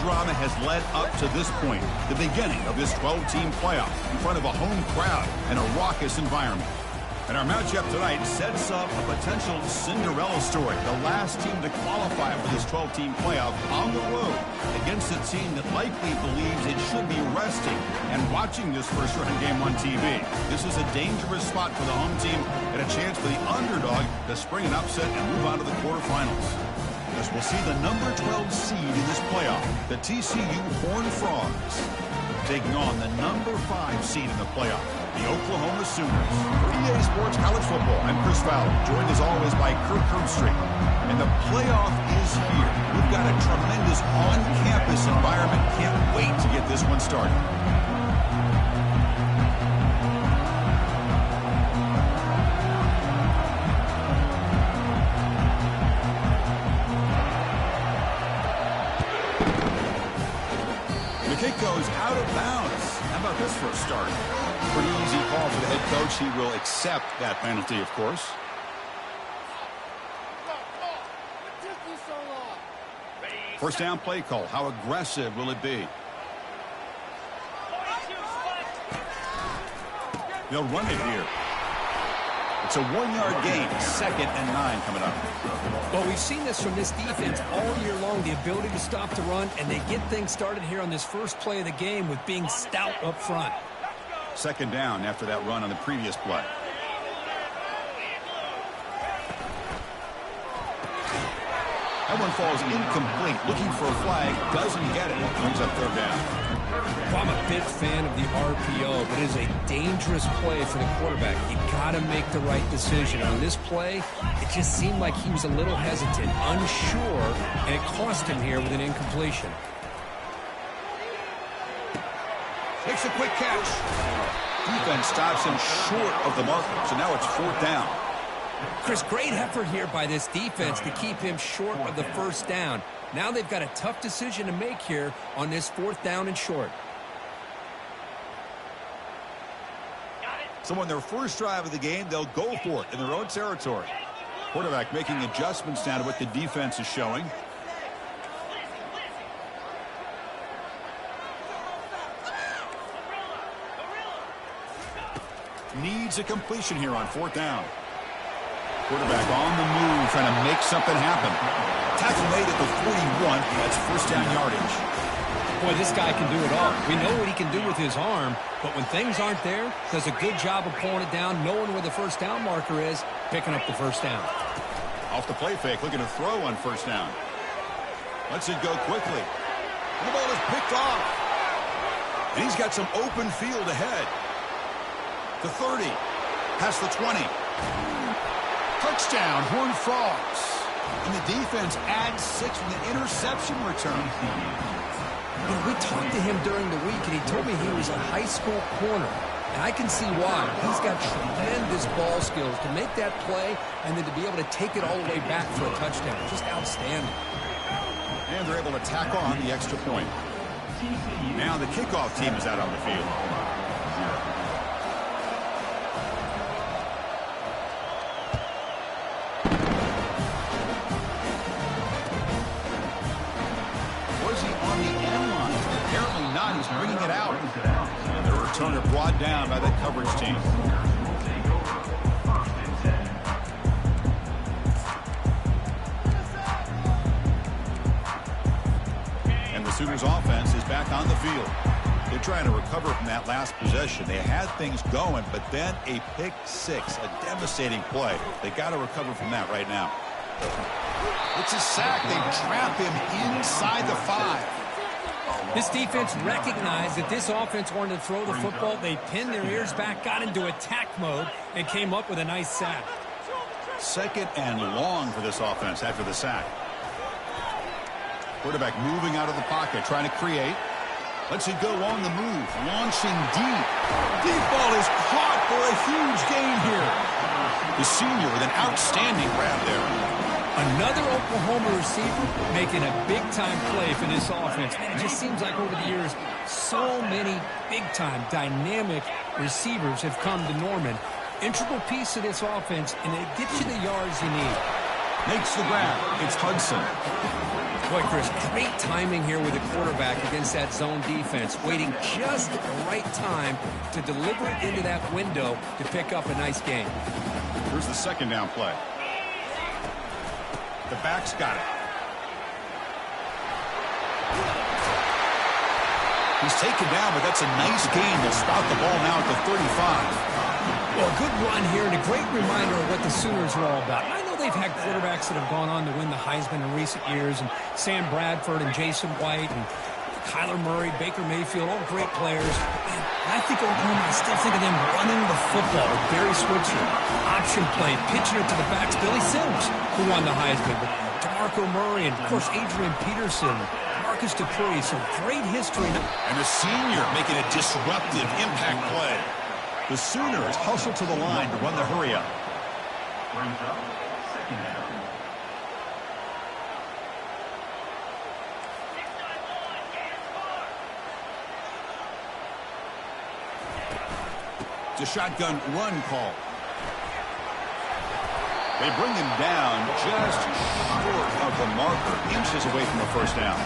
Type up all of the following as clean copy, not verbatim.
drama has led up to this point, the beginning of this 12-team playoff in front of a home crowd and a raucous environment. And our matchup tonight sets up a potential Cinderella story. The last team to qualify for this 12-team playoff on the road against a team that likely believes it should be resting and watching this first-round game on TV. This is a dangerous spot for the home team and a chance for the underdog to spring an upset and move on to the quarterfinals. As we'll see the number 12 seed in this playoff, the TCU Horned Frogs, taking on the number 5 seed in the playoff, the Oklahoma Sooners. For EA Sports College Football, I'm Chris Fowler, joined as always by Kirk Herbstreit. And the playoff is here. We've got a tremendous on-campus environment. Can't wait to get this one started. The kick goes out of bounds. How about this for a start? Pretty easy call for the head coach. He will accept that penalty, of course. First down play call. How aggressive will it be? They'll run it here. It's a 1-yard gain. 2nd and 9 coming up. Well, we've seen this from this defense all year long, the ability to stop the run, and they get things started here on this first play of the game with being stout up front. 2nd down after that run on the previous play. That one falls incomplete. Looking for a flag. Doesn't get it. Brings up 3rd down. Well, I'm a big fan of the RPO, but it is a dangerous play for the quarterback. You got to make the right decision. On this play, it just seemed like he was a little hesitant, unsure, and it cost him here with an incompletion. Makes a quick catch. Defense stops him short of the marker, so now it's 4th down. Chris, great effort here by this defense to keep him short of the first down. Now they've got a tough decision to make here on this 4th down and short. So on their first drive of the game, they'll go for it in their own territory. Quarterback making adjustments down to what the defense is showing. Needs a completion here on 4th down. Quarterback on the move, trying to make something happen. Tackle made at the 41. That's 1st down yardage. Boy, this guy can do it all. We know what he can do with his arm, but when things aren't there, does a good job of pulling it down, knowing where the 1st down marker is, picking up the 1st down. Off the play fake, looking to throw on 1st down. Lets it go quickly. And the ball is picked off. And he's got some open field ahead. The 30, past the 20. Touchdown, Horned Frogs. And the defense adds 6 with an interception return. You know, we talked to him during the week, and he told me he was a high school corner. And I can see why. He's got tremendous ball skills to make that play and then to be able to take it all the way back for a touchdown. Just outstanding. And they're able to tack on the extra point. Now the kickoff team is out on the field. He's bringing it out. And the returner brought down by that coverage team. And the Sooners offense is back on the field. They're trying to recover from that last possession. They had things going, but then a pick 6, a devastating play. They got to recover from that right now. It's a sack. They trap him inside the 5. This defense recognized that this offense wanted to throw the football. They pinned their ears back, got into attack mode, and came up with a nice sack. 2nd and long for this offense after the sack. Quarterback moving out of the pocket, trying to create. Lets it go on the move, launching deep. Deep ball is caught for a huge gain here. The senior with an outstanding grab there. Another Oklahoma receiver making a big-time play for this offense. And it just seems like over the years, so many big-time, dynamic receivers have come to Norman. Integral piece of this offense, and it gets you the yards you need. Makes the grab. It's Hudson. Boy, Chris, great timing here with the quarterback against that zone defense, waiting just at the right time to deliver it into that window to pick up a nice gain. Here's the second down play. The back's got it. He's taken down, but that's a nice gain. They'll spot the ball now at the 35. Well, a good run here and a great reminder of what the Sooners are all about. I know they've had quarterbacks that have gone on to win the Heisman in recent years, and Sam Bradford and Jason White and Kyler Murray, Baker Mayfield, all great players. Man, I think Oklahoma, I still think of them running the football with Barry Switzer, option play, pitching it to the backs. Billy Sims, who won the Heisman, but DeMarco Murray, and, of course, Adrian Peterson, Marcus Dupree, some great history. And the senior making a disruptive impact play. The Sooners hustle to the line to run the hurry-up. It's a shotgun run call. They bring him down just short of the marker, inches away from the first down.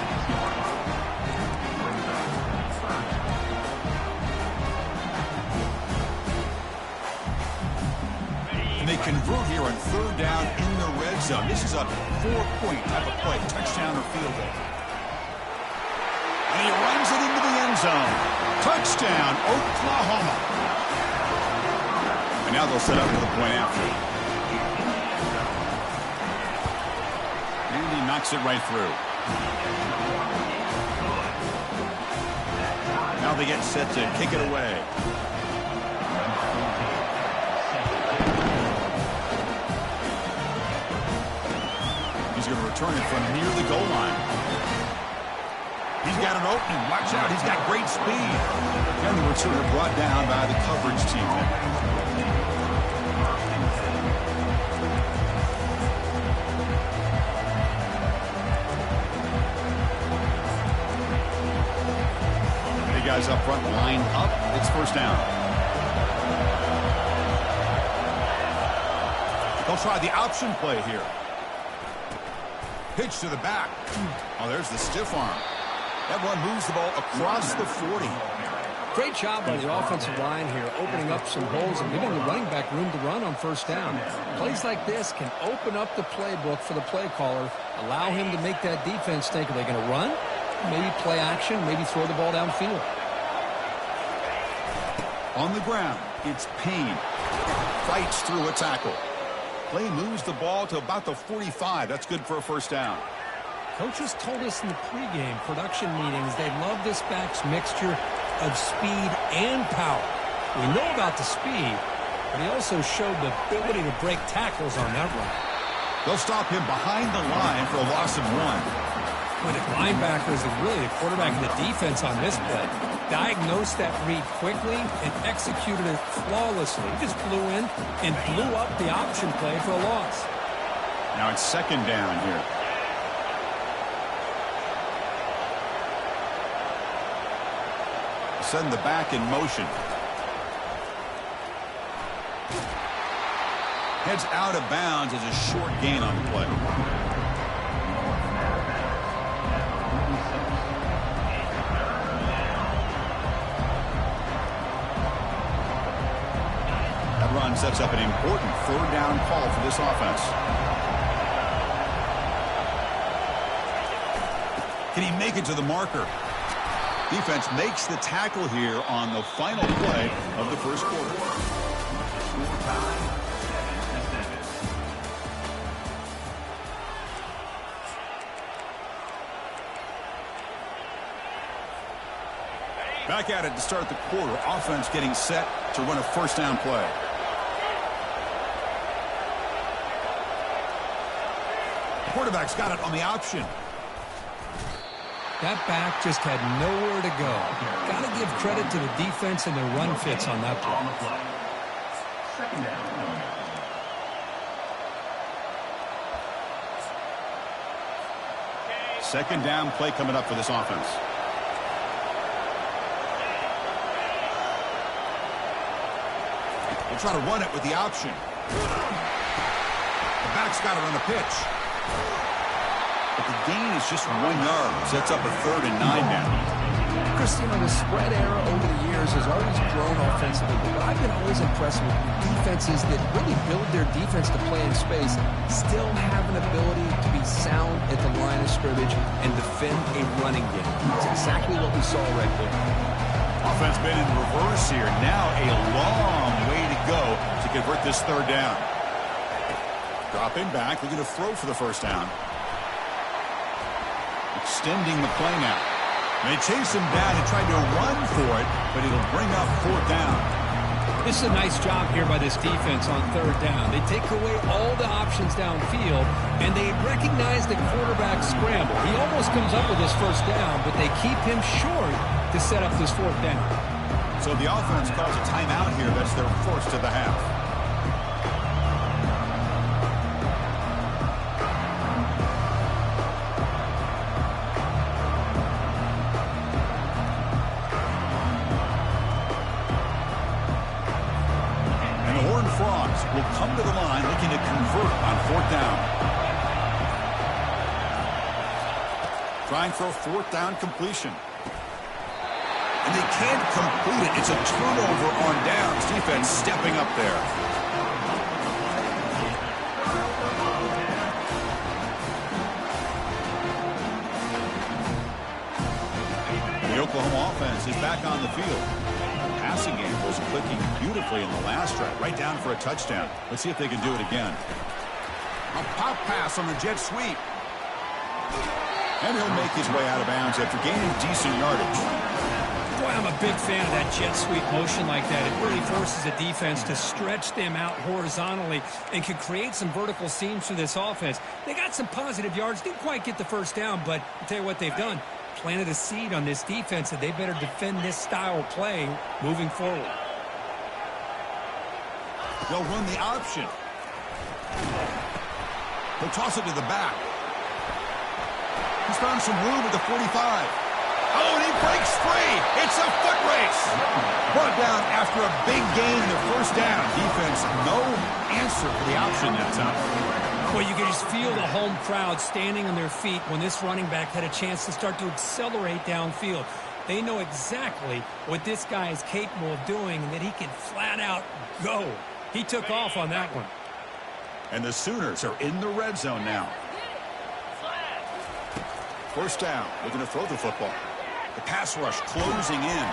They convert here on third down in the red zone. This is a 4-point type of play, touchdown or field goal. And he runs it into the end zone. Touchdown, Oklahoma. And now they'll set up for the point after. And he knocks it right through. Now they get set to kick it away. He's going to return it from near the goal line. He's got an opening. Watch out. He's got great speed. And the returner brought down by the coverage team. The guys up front line up. It's first down. They'll try the option play here. Pitch to the back. Oh, there's the stiff arm. That one moves the ball across the 40. Great job by the offensive line here, opening up some holes and giving the running back room to run on first down. Plays like this can open up the playbook for the play caller, allow him to make that defense think, are they going to run? Maybe play action, maybe throw the ball downfield. On the ground, it's Payne. Fights through a tackle. Play moves the ball to about the 45. That's good for a first down. Coaches told us in the pregame production meetings they love this back's mixture of speed and power. We know about the speed, but he also showed the ability to break tackles on that run. They'll stop him behind the line for a loss of 1. With the linebackers and really the quarterback and the defense on this play, diagnosed that read quickly and executed it flawlessly. He just flew in and blew up the option play for a loss. Now it's second down here. Send the back in motion. Heads out of bounds as a short gain on the play. That run sets up an important third down call for this offense. Can he make it to the marker? Defense makes the tackle here on the final play of the first quarter. Back at it to start the quarter. Offense getting set to run a first down play. The quarterback's got it on the option. That back just had nowhere to go. Got to give credit to the defense and their run fits on that play. Second down. Second down play coming up for this offense. They'll try to run it with the option. The back's got it on the pitch. but the gain is just 1 yard. Sets up a 3rd and 9 now. Chris, the spread era over the years has always grown offensively, but I've been always impressed with defenses that really build their defense to play in space, still have an ability to be sound at the line of scrimmage and defend a running game. That's exactly what we saw right there. Offense been in reverse here. Now a long way to go to convert this 3rd down. Dropping back, looking to throw for the 1st down. Extending the play now. They chase him down and try to run for it, but it'll bring up 4th down. This is a nice job here by this defense on 3rd down. They take away all the options downfield, and they recognize the quarterback scramble. He almost comes up with his 1st down, but they keep him short to set up this 4th down. So the offense calls a timeout here. That's their 1st of the half. Will come to the line looking to convert on 4th down. Trying for a 4th down completion. And they can't complete it. It's a turnover on downs. Defense stepping up there. The Oklahoma offense is back on the field. Passing game was clicking beautifully in the last drive, right down for a touchdown. Let's see if they can do it again. A pop pass on the jet sweep. And he'll make his way out of bounds after gaining decent yardage. Boy, I'm a big fan of that jet sweep motion like that. It really forces a defense to stretch them out horizontally and can create some vertical seams for this offense. They got some positive yards, didn't quite get the 1st down, but I'll tell you what they've done. Planted a seed on this defense that they better defend this style of play moving forward. They'll run the option. They'll toss it to the back. He's found some room at the 45. Oh, and he breaks free. It's a foot race. Brought down after a big gain in the 1st down. Defense, no answer for the option that time. Well, you can just feel the home crowd standing on their feet when this running back had a chance to start to accelerate downfield. They know exactly what this guy is capable of doing and that he can flat out go. He took off on that one. And the Sooners are in the red zone now. 1st down, looking to throw the football. The pass rush closing in.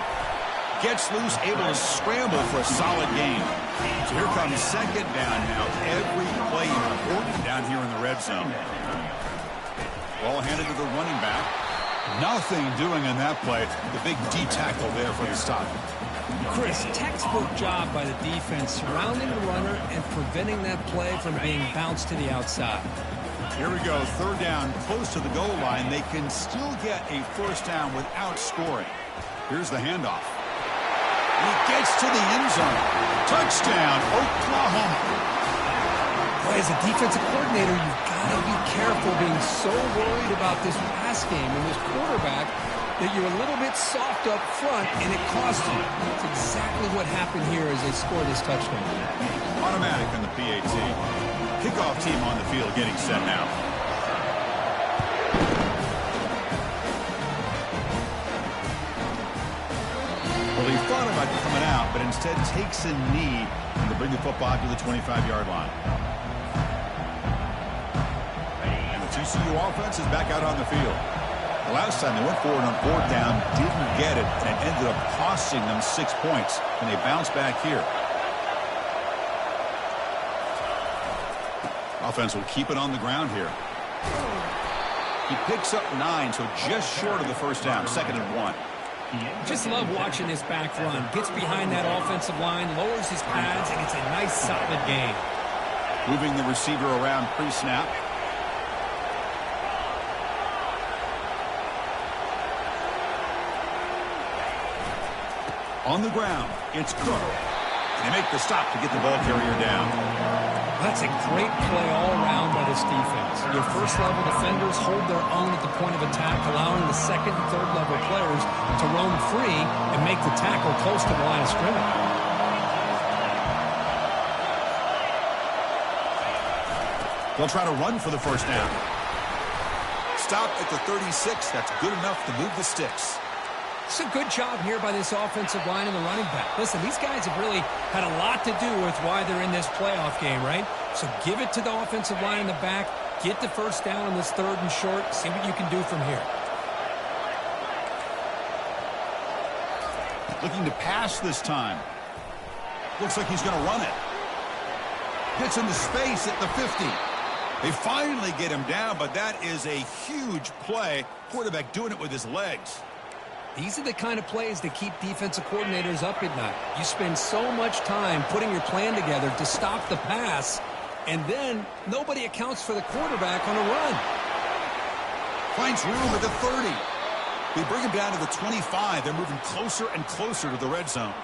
Gets loose, able to scramble for a solid gain. So here comes 2nd down now. Every play important down here in the red zone. Ball handed to the running back. Nothing doing in that play. The big D tackle there for the stop. Chris, textbook job by the defense surrounding the runner and preventing that play from being bounced to the outside. Here we go, 3rd down, close to the goal line. They can still get a 1st down without scoring. Here's the handoff. He gets to the end zone. Touchdown, Oklahoma. Boy, as a defensive coordinator, you've got to be careful being so worried about this pass game and this quarterback that you're a little bit soft up front, and it costs you. That's exactly what happened here as they score this touchdown. Automatic on the PAT. Kickoff team on the field getting set now. Well, he thought about coming out, but instead takes a knee to bring the football to the 25-yard line. And the TCU offense is back out on the field. The last time they went forward on 4th down, didn't get it, and it ended up costing them 6 points, and they bounce back here. Offense will keep it on the ground here. He picks up 9, so just short of the 1st down, 2nd and 1. Just love watching this back run. Gets behind that offensive line, lowers his pads, and it's a nice, solid gain. Moving the receiver around pre-snap. On the ground, it's Cook. They make the stop to get the ball carrier down. That's a great play all around by this defense. Your first-level defenders hold their own at the point of attack, allowing the second and third-level players to roam free and make the tackle close to the line of scrimmage. They'll try to run for the 1st down. stop at the 36. That's good enough to move the sticks. It's a good job here by this offensive line and the running back. Listen, these guys have really had a lot to do with why they're in this playoff game, right? So give it to the offensive line in the back. Get the first down on this 3rd and short. See what you can do from here. Looking to pass this time. Looks like he's going to run it. Gets into space at the 50. They finally get him down, but that is a huge play. Quarterback doing it with his legs. These are the kind of plays that keep defensive coordinators up at night. You spend so much time putting your plan together to stop the pass, and then nobody accounts for the quarterback on a run. Finds room at the 30. They bring him down to the 25. They're moving closer and closer to the red zone.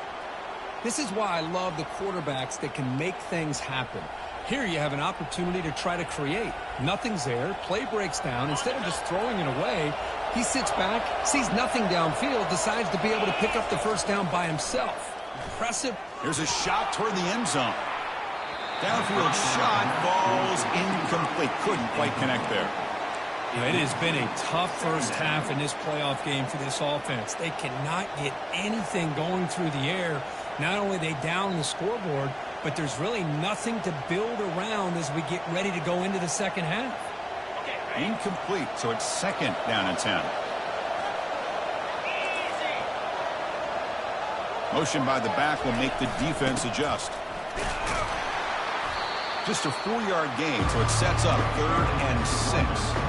This is why I love the quarterbacks that can make things happen. Here you have an opportunity to try to create. Nothing's there. Play breaks down. Instead of just throwing it away, he sits back, sees nothing downfield, decides to be able to pick up the first down by himself. Impressive. Here's a shot toward the end zone. Downfield shot falls incomplete. Couldn't quite connect there. It has been a tough first half in this playoff game for this offense. They cannot get anything going through the air. Not only are they down the scoreboard, but there's really nothing to build around as we get ready to go into the second half. Incomplete, so it's 2nd down and 10. Motion by the back will make the defense adjust. Just a 4-yard gain, so it sets up 3rd and 6.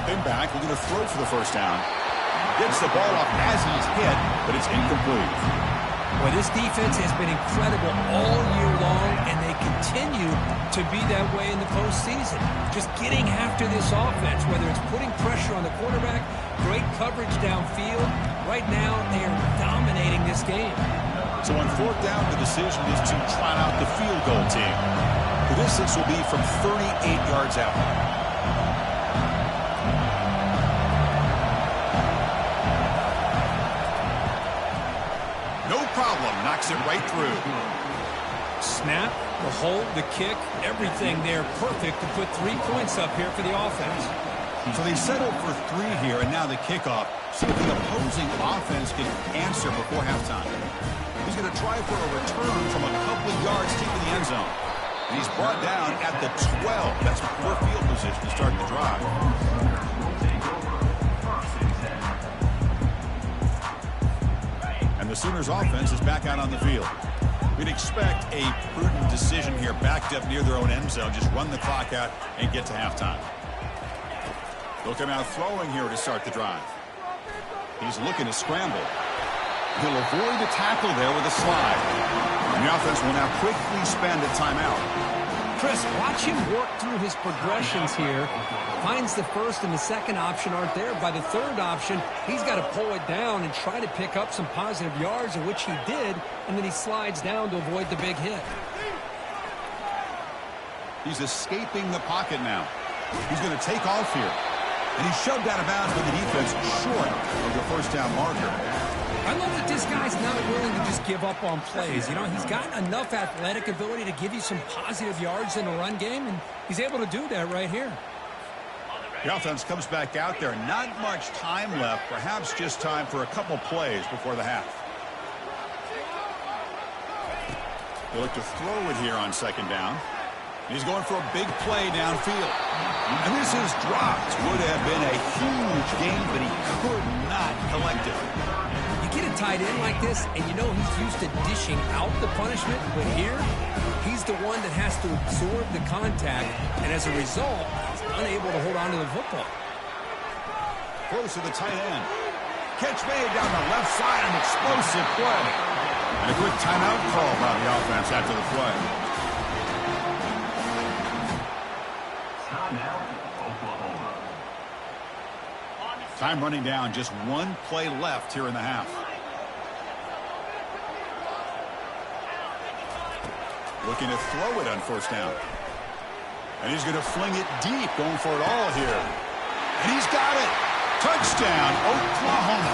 Him back, we're going to throw for the first down. Gets the ball off as he's hit, but it's incomplete. Well, this defense has been incredible all year long, and they continue to be that way in the postseason. Just getting after this offense, whether it's putting pressure on the quarterback, great coverage downfield. Right now, they are dominating this game. So on 4th down, the decision is to trot out the field goal team. The distance will be from 38 yards out. Knocks it right through. Snap, the hold, the kick, everything there perfect to put 3 points up here for the offense. So they settled for 3 here, and now the kickoff. See if the opposing offense can answer before halftime. He's going to try for a return from a couple of yards deep in the end zone. And he's brought down at the 12. That's poor field position to start the drive. The Sooners offense is back out on the field. We'd expect a prudent decision here, backed up near their own end zone. Just run the clock out and get to halftime. They'll come out throwing here to start the drive. He's looking to scramble. He'll avoid the tackle there with a slide. And the offense will now quickly spend a timeout. Chris, watch him work through his progressions here. Finds the first and the second option aren't there. By the 3rd option, he's got to pull it down and try to pick up some positive yards, in which he did, and then he slides down to avoid the big hit. He's escaping the pocket now. He's going to take off here. And he's shoved out of bounds with the defense short of the first down marker. I love that this guy's not willing to just give up on plays. You know, he's got enough athletic ability to give you some positive yards in the run game, and he's able to do that right here. The offense comes back out there. Not much time left. Perhaps just time for a couple plays before the half. They look to throw it here on 2nd down. He's going for a big play downfield. And this is dropped. Would have been a huge gain, but he could not collect it. You get a tight end like this, and you know he's used to dishing out the punishment, but here, he's the one that has to absorb the contact, and as a result, he's unable to hold on to the football. Close to the tight end. Catch made down the left side, an explosive play. And a quick timeout call by the offense after the play. Time running down, just 1 play left here in the half. Looking to throw it on 1st down. And he's going to fling it deep, going for it all here. And he's got it. Touchdown, Oklahoma.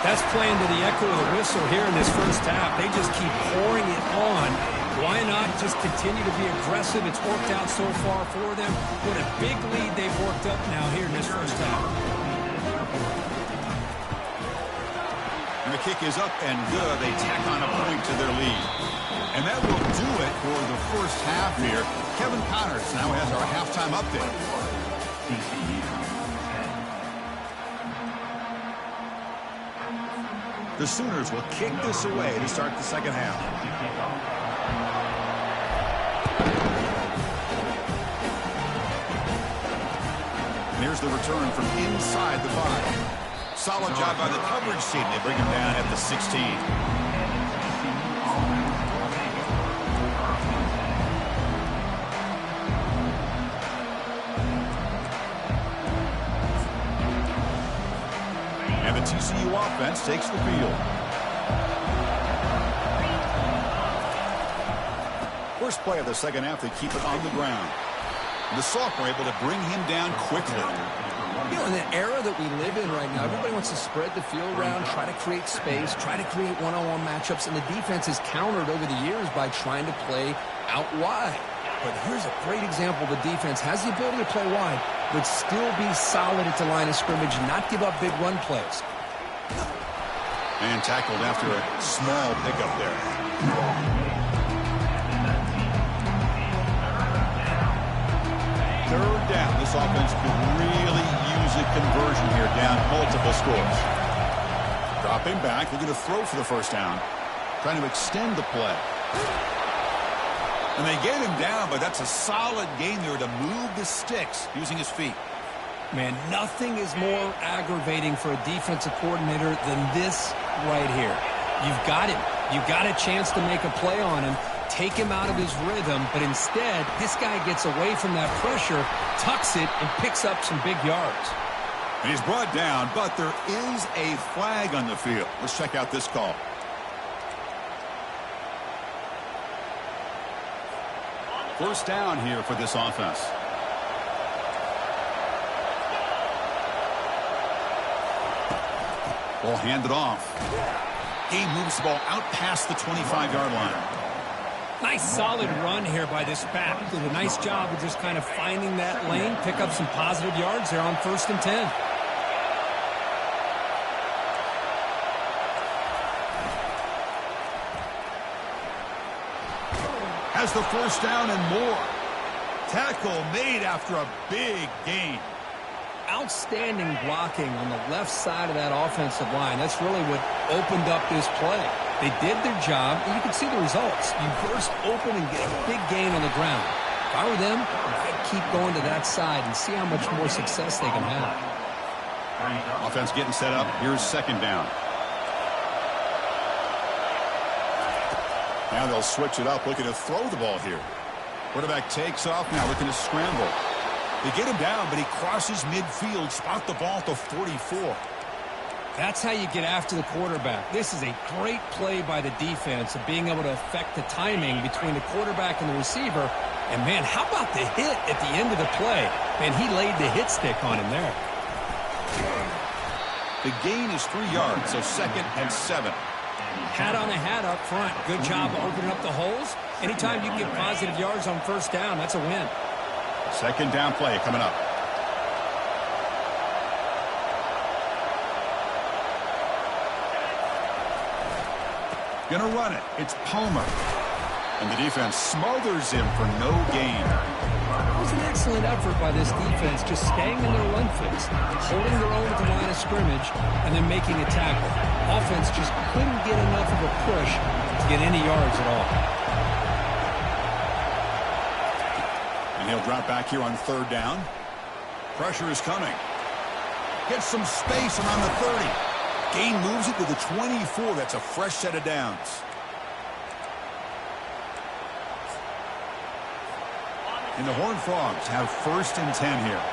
That's playing to the echo of the whistle here in this first half. They just keep pouring it on. Why not just continue to be aggressive? It's worked out so far for them. What a big lead they've worked up now here in this first half. And the kick is up and good. They tack on a point to their lead. And that will do it for the first half here. Kevin Connors now has our halftime update. The Sooners will kick this away to start the second half. And here's the return from inside the 5. Solid job by the coverage team. They bring him down at the 16. And the TCU offense takes the field. First play of the second half, they keep it on the ground. The sophomore able to bring him down quickly. You know, in the era that we live in right now, everybody wants to spread the field around, try to create space, try to create one-on-one matchups, and the defense is countered over the years by trying to play out wide. But here's a great example. The defense has the ability to play wide, but still be solid at the line of scrimmage and not give up big run plays. And tackled after a small pickup there. Third down. This offense could really use a conversion here, down multiple scores. Dropping back, looking to throw for the first down. Trying to extend the play. And they get him down, but that's a solid gain there to move the sticks using his feet. Man, nothing is more aggravating for a defensive coordinator than this right here. You've got him. You've got a chance to make a play on him, take him out of his rhythm, but instead, this guy gets away from that pressure, tucks it, and picks up some big yards. And he's brought down, but there is a flag on the field. Let's check out this call. First down here for this offense. Ball handed off. Game moves the ball out past the 25-yard line. Nice solid run here by this back. Did a nice job of just kind of finding that lane, pick up some positive yards there on 1st and 10. Has the first down and more. Tackle made after a big gain. Outstanding blocking on the left side of that offensive line. That's really what opened up this play. They did their job, and you can see the results. You burst open and get a big gain on the ground. If I were them, I'd keep going to that side and see how much more success they can have. Offense getting set up. Here's second down. Now they'll switch it up, looking to throw the ball here. Quarterback takes off now, looking to scramble. They get him down, but he crosses midfield, spot the ball to 44. That's how you get after the quarterback. This is a great play by the defense of being able to affect the timing between the quarterback and the receiver. And, man, how about the hit at the end of the play? Man, he laid the hit stick on him there. The gain is 3 yards, so 2nd and 7. Hat on a hat up front. Good job opening up the holes. Anytime you can get positive yards on first down, that's a win. Second down play coming up. Gonna run it. It's Palmer. And the defense smothers him for no gain. It was an excellent effort by this defense, just staying in their run fix, holding their own at the line of scrimmage, and then making a tackle. Offense just couldn't get enough of a push to get any yards at all. And he'll drop back here on third down. Pressure is coming. Gets some space around the 30. Gain moves it to the 24. That's a fresh set of downs. And the Horned Frogs have 1st and 10 here.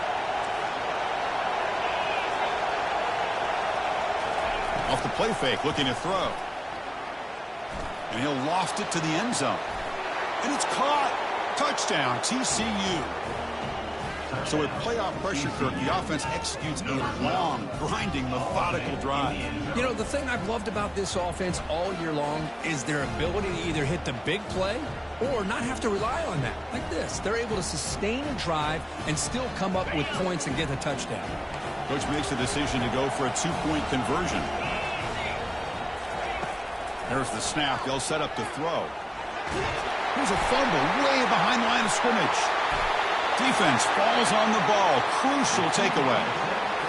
Off the play fake, looking to throw. And he'll loft it to the end zone. And it's caught. Touchdown, TCU. So with playoff pressure, Kirk, the offense executes a long, grinding, methodical drive. You know, the thing I've loved about this offense all year long is their ability to either hit the big play or not have to rely on that. Like this, they're able to sustain a drive and still come up with points and get a touchdown. Coach makes the decision to go for a two-point conversion. There's the snap. They'll set up to throw. Here's a fumble way behind the line of scrimmage. Defense falls on the ball. Crucial takeaway.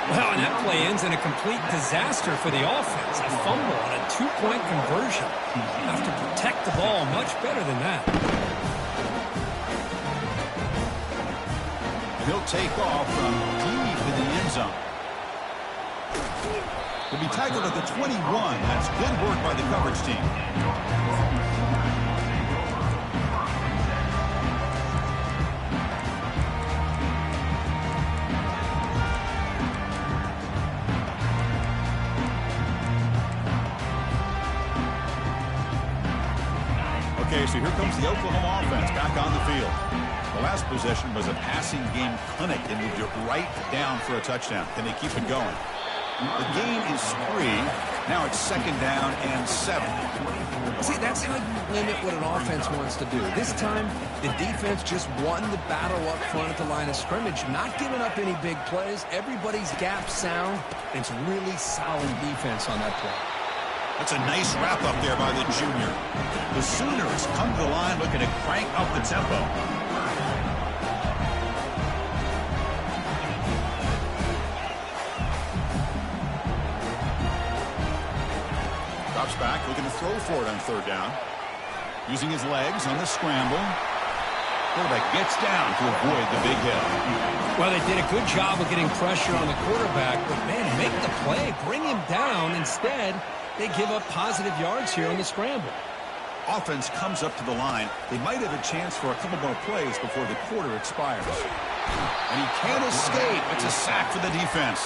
Well, and that play ends in a complete disaster for the offense. A fumble on a two-point conversion. You have to protect the ball much better than that. He'll take off from deep in the end zone. He'll be tackled at the 21. That's good work by the coverage team. Okay, so here comes the Oklahoma offense back on the field. The last possession was a passing game clinic. They moved it right down for a touchdown. Can they keep it going? The gain is 3. Now it's 2nd down and 7. See, that's how you limit what an offense wants to do. This time, the defense just won the battle up front at the line of scrimmage, not giving up any big plays. Everybody's gap sound. It's really solid defense on that play. That's a nice wrap-up there by the junior. The Sooners come to the line looking to crank up the tempo. Drops back, looking to throw for it on 3rd down. Using his legs on the scramble. Quarterback gets down to avoid the big hit. Well, they did a good job of getting pressure on the quarterback, but, man, make the play, bring him down. Instead, they give up positive yards here on the scramble. Offense comes up to the line. They might have a chance for a couple more plays before the quarter expires. And he can't escape. It's a sack for the defense.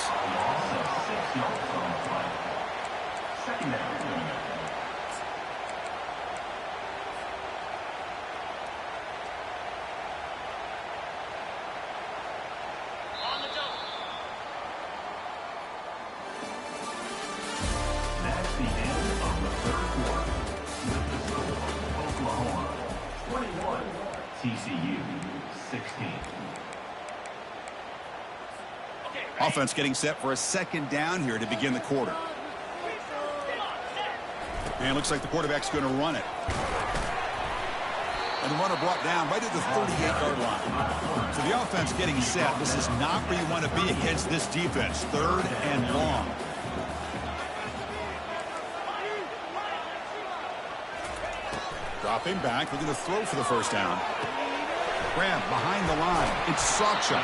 TCU 16. Offense getting set for a 2nd down here to begin the quarter. And looks like the quarterback's going to run it. And the runner brought down right at the 38-yard line. So the offense getting set. This is not where you want to be against this defense. 3rd and long. Dropping back, looking to throw for the 1st down. Grab behind the line. It's Sacha.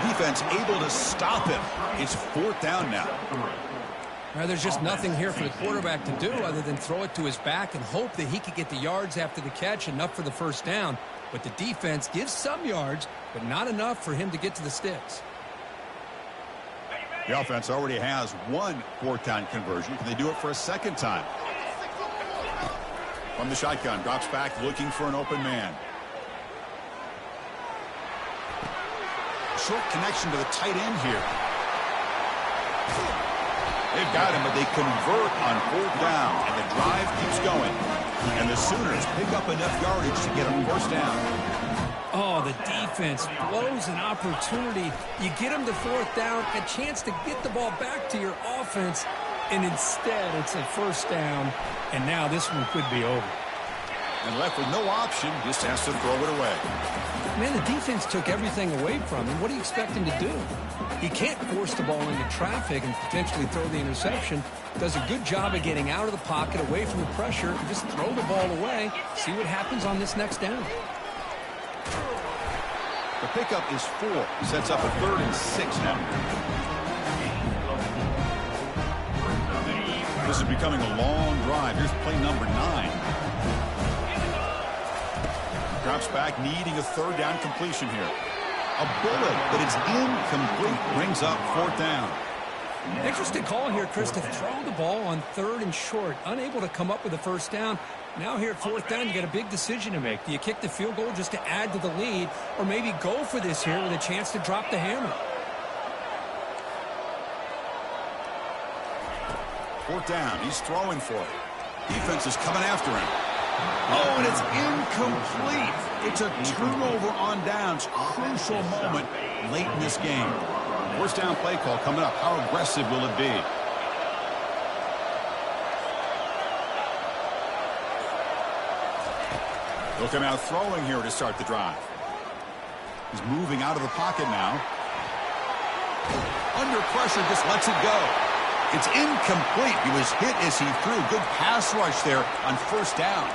Defense able to stop him. It's 4th down now. Now, there's just nothing here for the quarterback to do other than throw it to his back and hope that he could get the yards after the catch, enough for the 1st down. But the defense gives some yards, but not enough for him to get to the sticks. The offense already has one 4th down conversion. Can they do it for a 2nd time? From the shotgun, drops back, looking for an open man. Short connection to the tight end here. They've got him, but they convert on 4th down, and the drive keeps going. And the Sooners pick up enough yardage to get a 1st down. Oh, the defense blows an opportunity. You get them to 4th down, a chance to get the ball back to your offense, and instead it's a 1st down, and now this one could be over. And left with no option, just has to throw it away. Man, the defense took everything away from him. What do you expect him to do? He can't force the ball into traffic and potentially throw the interception. Does a good job of getting out of the pocket, away from the pressure, and just throw the ball away. See what happens on this next down. The pickup is 4. Sets up a 3rd and 6 now. This is becoming a long drive. Here's play number 9. Drops back, needing a 3rd down completion here. A bullet, but it's incomplete. Brings up 4th down. Interesting call here, Chris, to throw the ball on 3rd and short, unable to come up with a first down. Now here at 4th down, you got a big decision to make. Do you kick the field goal just to add to the lead, or maybe go for this here with a chance to drop the hammer? 4th down, he's throwing for it. Defense is coming after him. Oh, and it's incomplete. It's a turnover on downs. Crucial moment late in this game. 1st down play call coming up. How aggressive will it be? He'll come out throwing here to start the drive. He's moving out of the pocket now. Under pressure, just lets it go. It's incomplete. He was hit as he threw. Good pass rush there on 1st down.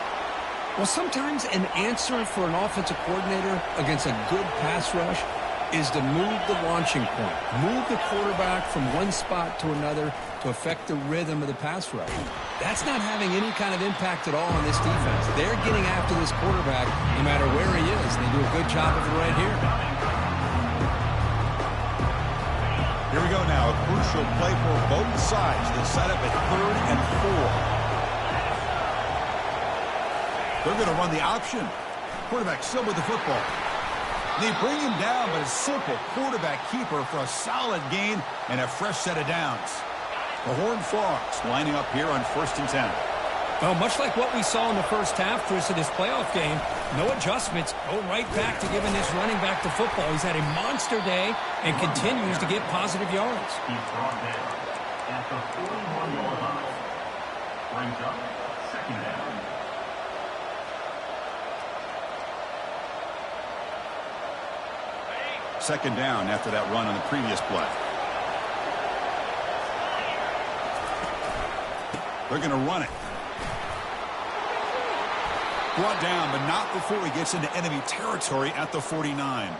Well, sometimes an answer for an offensive coordinator against a good pass rush is to move the launching point. Move the quarterback from one spot to another to affect the rhythm of the pass rush. That's not having any kind of impact at all on this defense. They're getting after this quarterback no matter where he is. They do a good job of it right here. Here we go now. A crucial play for both sides. The setup at 3rd and 4. They're going to run the option. Quarterback still with the football. They bring him down, but a simple quarterback keeper for a solid gain and a fresh set of downs. The Horned Frogs lining up here on 1st and 10. Well, much like what we saw in the first half, Chris, of this playoff game, no adjustments. Go right back to giving this running back the football. He's had a monster day and continues to get positive yards. He's brought down at the 41-yard line. Brings up 2nd down. Second down after that run on the previous play. They're going to run it. Brought down, but not before he gets into enemy territory at the 49.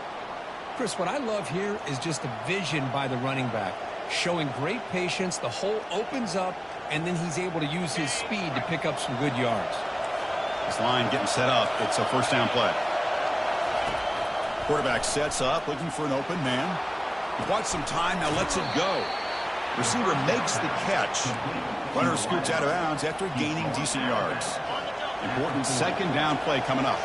Chris, what I love here is just the vision by the running back. Showing great patience, the hole opens up, and then he's able to use his speed to pick up some good yards. This line getting set up. It's a 1st down play. Quarterback sets up, looking for an open man. He bought some time, now lets it go. Receiver makes the catch. Runner scoots out of bounds after gaining decent yards. Important 2nd down play coming up.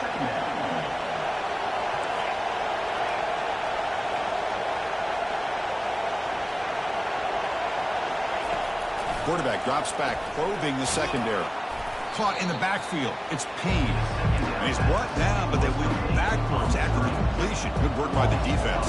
Quarterback drops back, probing the secondary. Caught in the backfield. It's Payne. And he's brought down, but they went backwards after the completion. Good work by the defense.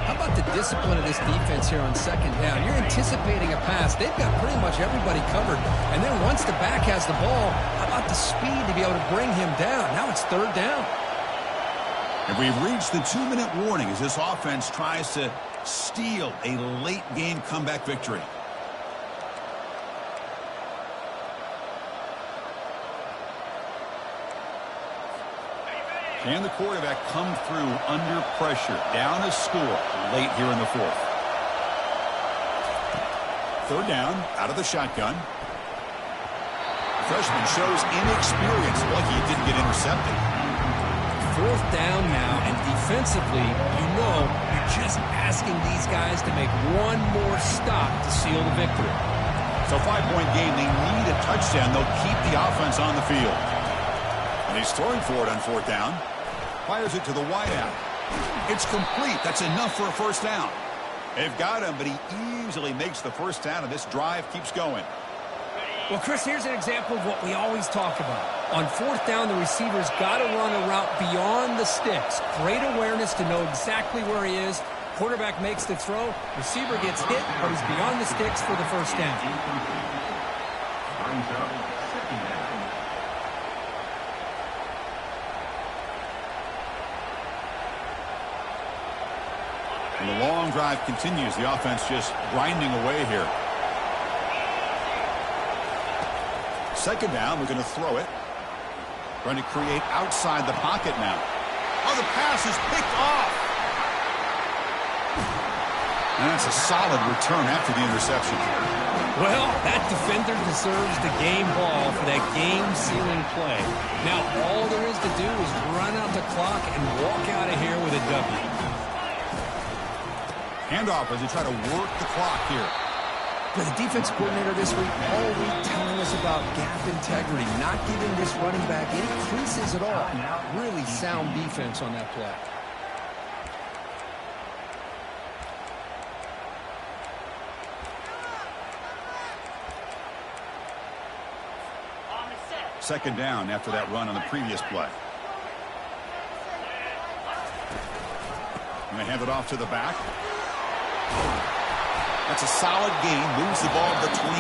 How about the discipline of this defense here on 2nd down? You're anticipating a pass. They've got pretty much everybody covered. And then once the back has the ball, how about the speed to be able to bring him down? Now it's 3rd down. And we've reached the 2-minute warning as this offense tries to steal a late-game comeback victory. And the quarterback come through under pressure. Down a score late here in the 4th. 3rd down, out of the shotgun. Freshman shows inexperience. Lucky he didn't get intercepted. 4th down now, and defensively, you're just asking these guys to make one more stop to seal the victory. So 5-point game, they need a touchdown. They'll keep the offense on the field. And he's throwing for it on 4th down. Fires it to the wideout. It's complete. That's enough for a 1st down. They've got him, but he easily makes the 1st down, and this drive keeps going. Well, Chris, here's an example of what we always talk about. On 4th down, the receiver's got to run a route beyond the sticks. Great awareness to know exactly where he is. Quarterback makes the throw. Receiver gets hit, but he's beyond the sticks for the 1st down. Brings up 2nd down. And the long drive continues. The offense just grinding away here. 2nd down, we're going to throw it. Trying to create outside the pocket now. Oh, the pass is picked off. And that's a solid return after the interception. Well, that defender deserves the game ball for that game-sealing play. Now, all there is to do is run out the clock and walk out of here with a W. Handoff as they try to work the clock here. For the defense coordinator this week, all week telling us about gap integrity, not giving this running back any creases at all. Really sound defense on that play. Second down after that run on the previous play. And they hand it off to the back. That's a solid gain. Moves the ball to the 29.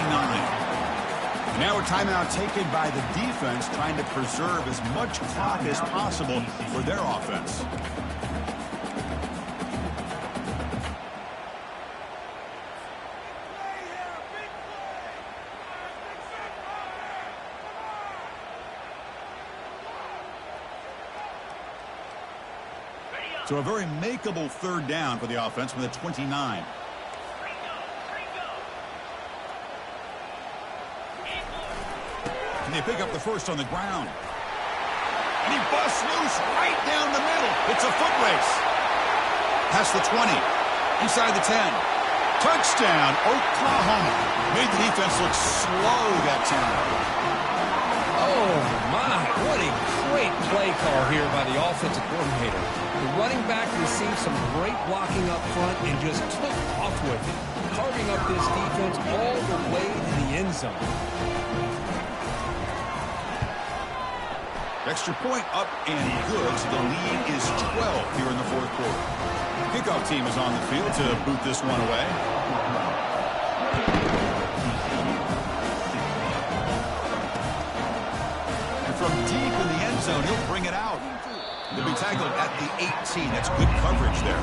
And now a timeout taken by the defense, trying to preserve as much clock as possible for their offense. So a very makeable third down for the offense from the 29. And they pick up the first on the ground. And he busts loose right down the middle. It's a foot race. Past the 20. Inside the 10. Touchdown, Oklahoma. Made the defense look slow that time. Oh, my. What a great play call here by the offensive coordinator. The running back received some great blocking up front and just took off with it, carving up this defense all the way to the end zone. Extra point up and good, so the lead is 12 here in the fourth quarter. Kickoff team is on the field to boot this one away. And from deep in the end zone, he'll bring it out. They'll be tackled at the 18. That's good coverage there.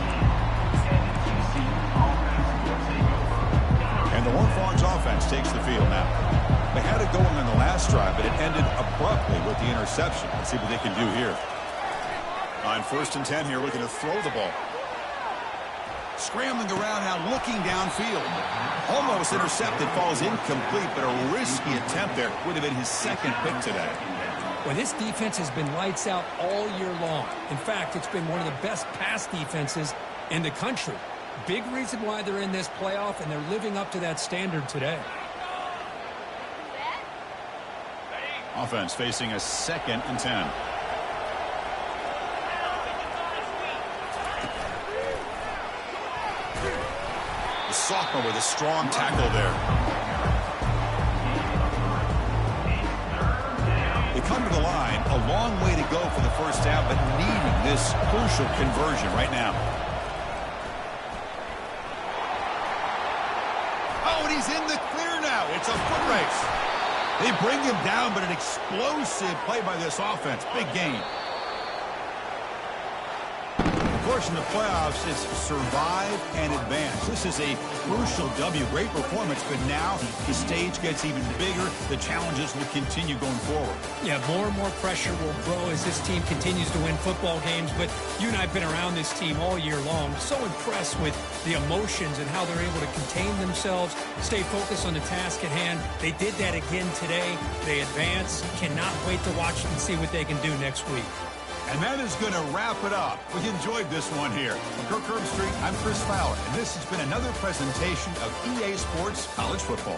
And the Horned offense takes the field now. They had it going on the last drive, but it ended abruptly with the interception. Let's see what they can do here. On 1st and 10 here, looking to throw the ball. Scrambling around now, looking downfield. Almost intercepted, falls incomplete, but a risky attempt there. Would have been his second pick today. Well, this defense has been lights out all year long. In fact, it's been one of the best pass defenses in the country. Big reason why they're in this playoff, and they're living up to that standard today. Offense facing a 2nd and 10. The sophomore with a strong tackle there. They come to the line, a long way to go for the first down, but needing this crucial conversion right now. Oh, and he's in the clear now. It's a foot race. They bring him down, but an explosive play by this offense. Big gain. Of course, in the playoffs, it's survive and advance. This is a crucial W. Great performance, but now the stage gets even bigger. The challenges will continue going forward. Yeah, more and more pressure will grow as this team continues to win football games, but you and I have been around this team all year long. So impressed with the emotions and how they're able to contain themselves, stay focused on the task at hand. They did that again today. They advance. Cannot wait to watch and see what they can do next week. And that is going to wrap it up. We enjoyed this one here. From Kirk Herbstreit, I'm Chris Fowler, and this has been another presentation of EA Sports College Football.